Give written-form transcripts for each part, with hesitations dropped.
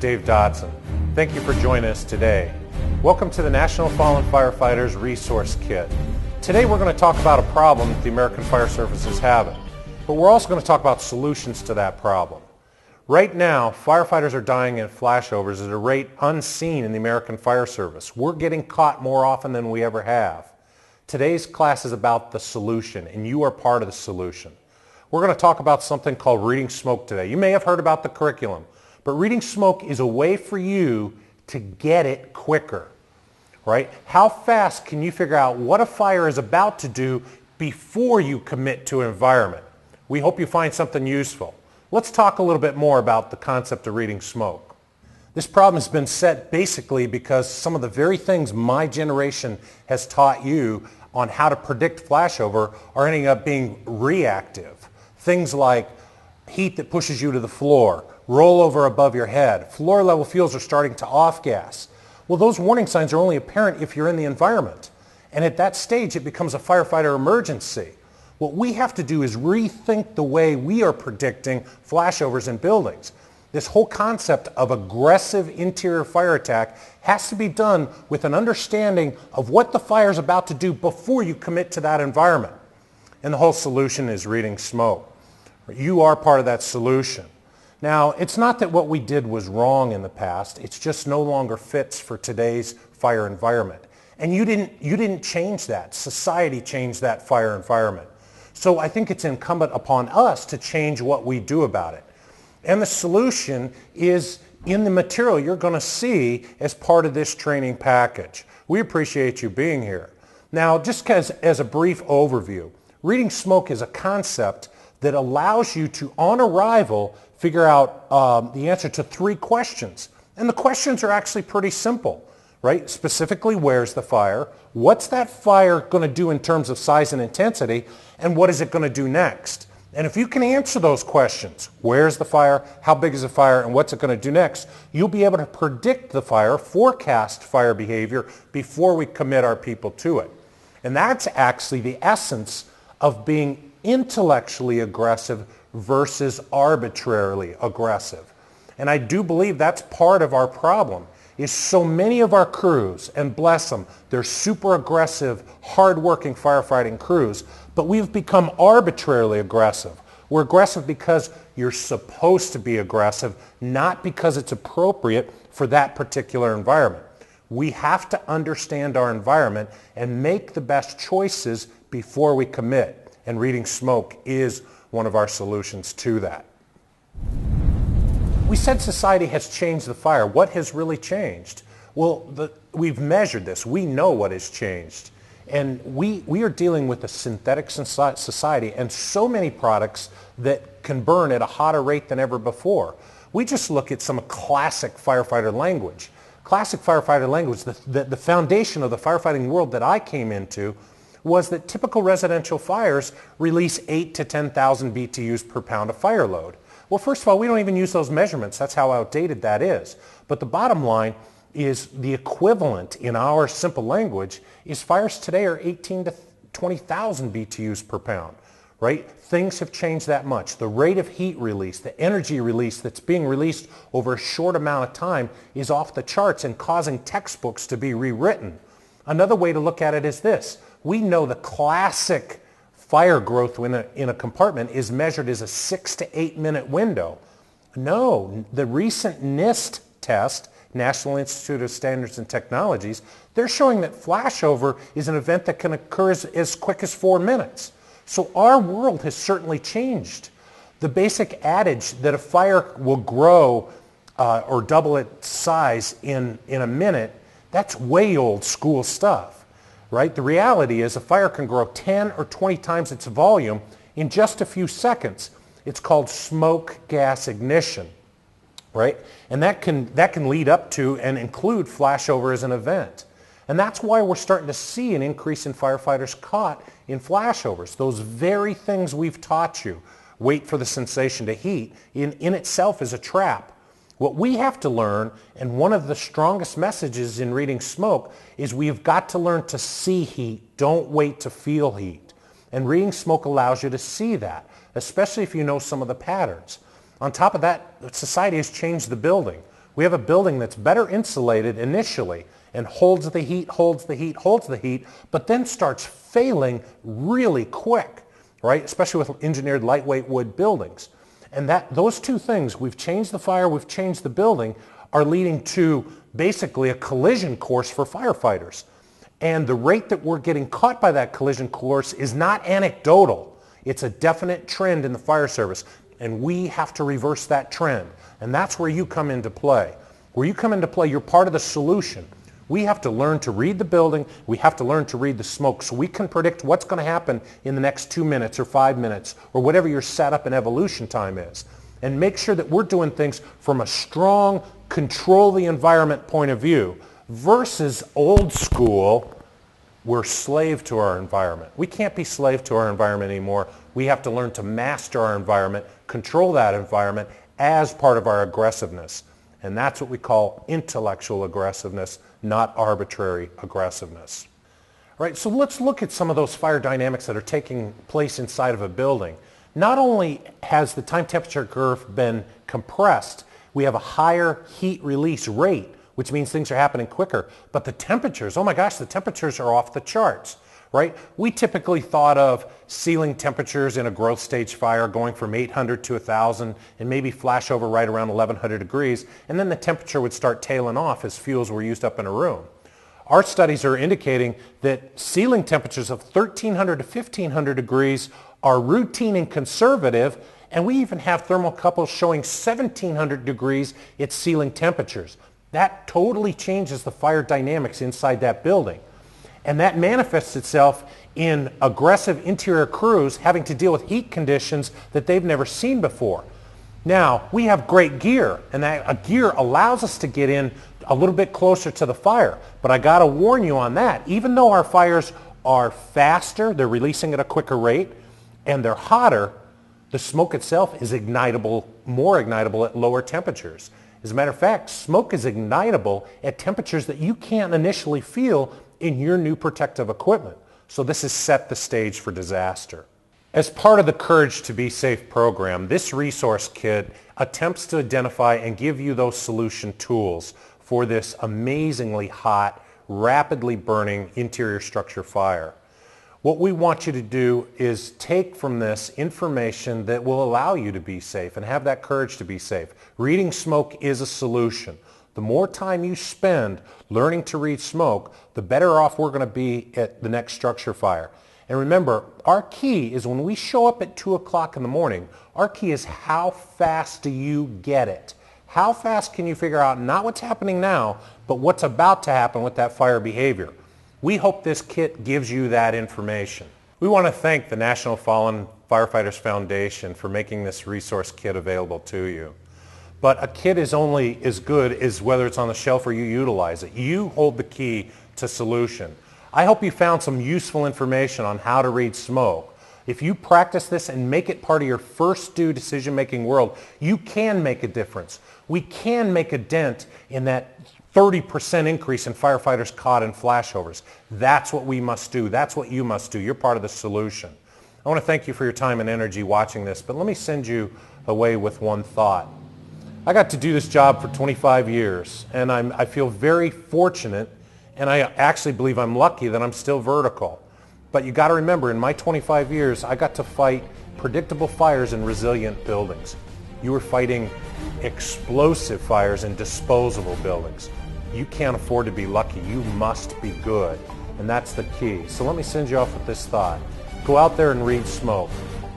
Dave Dodson. Thank you for joining us today. Welcome to the National Fallen Firefighters Resource Kit. Today we're going to talk about a problem that the American Fire Service is having, but we're also going to talk about solutions to that problem. Right now, firefighters are dying in flashovers at a rate unseen in the American Fire Service. We're getting caught more often than we ever have. Today's class is about the solution, and you are part of the solution. We're going to talk about something called reading smoke today. You may have heard about the curriculum, but reading smoke is a way for you to get it quicker, right? How fast can you figure out what a fire is about to do before you commit to an environment? We hope you find something useful. Let's talk a little bit more about the concept of reading smoke. This problem has been set basically because some of the very things my generation has taught you on how to predict flashover are ending up being reactive. Things like heat that pushes you to the floor, rollover above your head, floor level fuels are starting to off gas. Well, those warning signs are only apparent if you're in the environment. And at that stage, it becomes a firefighter emergency. What we have to do is rethink the way we are predicting flashovers in buildings. This whole concept of aggressive interior fire attack has to be done with an understanding of what the fire is about to do before you commit to that environment. And the whole solution is reading smoke. You are part of that solution. Now, it's not that what we did was wrong in the past. It's just no longer fits for today's fire environment. And you didn't change that. Society changed that fire environment. So I think it's incumbent upon us to change what we do about it. And the solution is in the material you're going to see as part of this training package. We appreciate you being here. Now, just as a brief overview, reading smoke is a concept that allows you to, on arrival, figure out the answer to 3 questions. And the questions are actually pretty simple, right? Specifically, where's the fire? What's that fire going to do in terms of size and intensity? And what is it going to do next? And if you can answer those questions, where's the fire, how big is the fire, and what's it going to do next, you'll be able to predict the fire, forecast fire behavior before we commit our people to it. And that's actually the essence of being intellectually aggressive versus arbitrarily aggressive. And I do believe that's part of our problem, is so many of our crews, and bless them, they're super aggressive, hard-working firefighting crews, but we've become arbitrarily aggressive. We're aggressive because you're supposed to be aggressive, not because it's appropriate for that particular environment. We have to understand our environment and make the best choices before we commit. And reading smoke is one of our solutions to that. We said society has changed the fire. What has really changed? Well, we've measured this. We know what has changed. And we are dealing with a synthetic society and so many products that can burn at a hotter rate than ever before. We just look at some classic firefighter language. Classic firefighter language, the foundation of the firefighting world that I came into was that typical residential fires release 8 to 10,000 BTUs per pound of fire load. Well, first of all, we don't even use those measurements. That's how outdated that is. But the bottom line is the equivalent in our simple language is fires today are 18 to 20,000 BTUs per pound, right? Things have changed that much. The rate of heat release, the energy release that's being released over a short amount of time is off the charts and causing textbooks to be rewritten. Another way to look at it is this. We know the classic fire growth in a compartment is measured as a 6 to 8 minute window. No, the recent NIST test, National Institute of Standards and Technologies, they're showing that flashover is an event that can occur as quick as 4 minutes. So our world has certainly changed. The basic adage that a fire will grow or double its size in a minute, that's way old school stuff. Right? The reality is a fire can grow 10 or 20 times its volume in just a few seconds. It's called smoke gas ignition, right? And that can lead up to and include flashover as an event. And that's why we're starting to see an increase in firefighters caught in flashovers. Those very things we've taught you, wait for the sensation to heat, in itself is a trap. What we have to learn, and one of the strongest messages in reading smoke, is we've got to learn to see heat. Don't wait to feel heat. And reading smoke allows you to see that, especially if you know some of the patterns. On top of that, society has changed the building. We have a building that's better insulated initially and holds the heat, but then starts failing really quick, right? Especially with engineered lightweight wood buildings. And those two things, we've changed the fire, we've changed the building, are leading to basically a collision course for firefighters. And the rate that we're getting caught by that collision course is not anecdotal. It's a definite trend in the fire service. And we have to reverse that trend. And that's where you come into play. Where you come into play, you're part of the solution. We have to learn to read the building. We have to learn to read the smoke so we can predict what's going to happen in the next 2 minutes or 5 minutes or whatever your setup and evolution time is. And make sure that we're doing things from a strong, control the environment point of view versus old school, we're slave to our environment. We can't be slave to our environment anymore. We have to learn to master our environment, control that environment as part of our aggressiveness. And that's what we call intellectual aggressiveness, not arbitrary aggressiveness. All right, so let's look at some of those fire dynamics that are taking place inside of a building. Not only has the time temperature curve been compressed, we have a higher heat release rate, which means things are happening quicker, but the temperatures, oh my gosh, the temperatures are off the charts, right? We typically thought of ceiling temperatures in a growth stage fire going from 800 to 1,000 and maybe flash over right around 1,100 degrees, and then the temperature would start tailing off as fuels were used up in a room. Our studies are indicating that ceiling temperatures of 1,300 to 1,500 degrees are routine and conservative, and we even have thermocouples showing 1,700 degrees at ceiling temperatures. That totally changes the fire dynamics inside that building. And that manifests itself in aggressive interior crews having to deal with heat conditions that they've never seen before. Now, we have great gear, and that gear allows us to get in a little bit closer to the fire. But I got to warn you on that. Even though our fires are faster, they're releasing at a quicker rate, and they're hotter, the smoke itself is ignitable, more ignitable at lower temperatures. As a matter of fact, smoke is ignitable at temperatures that you can't initially feel in your new protective equipment. So this has set the stage for disaster. As part of the Courage to Be Safe program, this resource kit attempts to identify and give you those solution tools for this amazingly hot, rapidly burning interior structure fire. What we want you to do is take from this information that will allow you to be safe and have that courage to be safe. Reading smoke is a solution. The more time you spend learning to read smoke, the better off we're going to be at the next structure fire. And remember, our key is when we show up at 2 o'clock in the morning, our key is how fast do you get it? How fast can you figure out not what's happening now, but what's about to happen with that fire behavior? We hope this kit gives you that information. We want to thank the National Fallen Firefighters Foundation for making this resource kit available to you. But a kit is only as good as whether it's on the shelf or you utilize it. You hold the key to solution. I hope you found some useful information on how to read smoke. If you practice this and make it part of your first due decision-making world, you can make a difference. We can make a dent in that 30% increase in firefighters caught in flashovers. That's what we must do. That's what you must do. You're part of the solution. I want to thank you for your time and energy watching this, but let me send you away with one thought. I got to do this job for 25 years, and I feel very fortunate, and I actually believe I'm lucky that I'm still vertical. But you got to remember, in my 25 years, I got to fight predictable fires in resilient buildings. You were fighting explosive fires in disposable buildings. You can't afford to be lucky. You must be good. And that's the key. So let me send you off with this thought. Go out there and read smoke.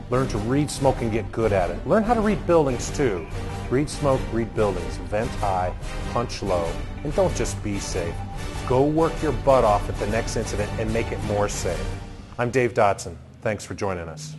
Learn to read smoke and get good at it. Learn how to read buildings too. Read smoke, read buildings. Vent high, punch low, and don't just be safe. Go work your butt off at the next incident and make it more safe. I'm Dave Dodson. Thanks for joining us.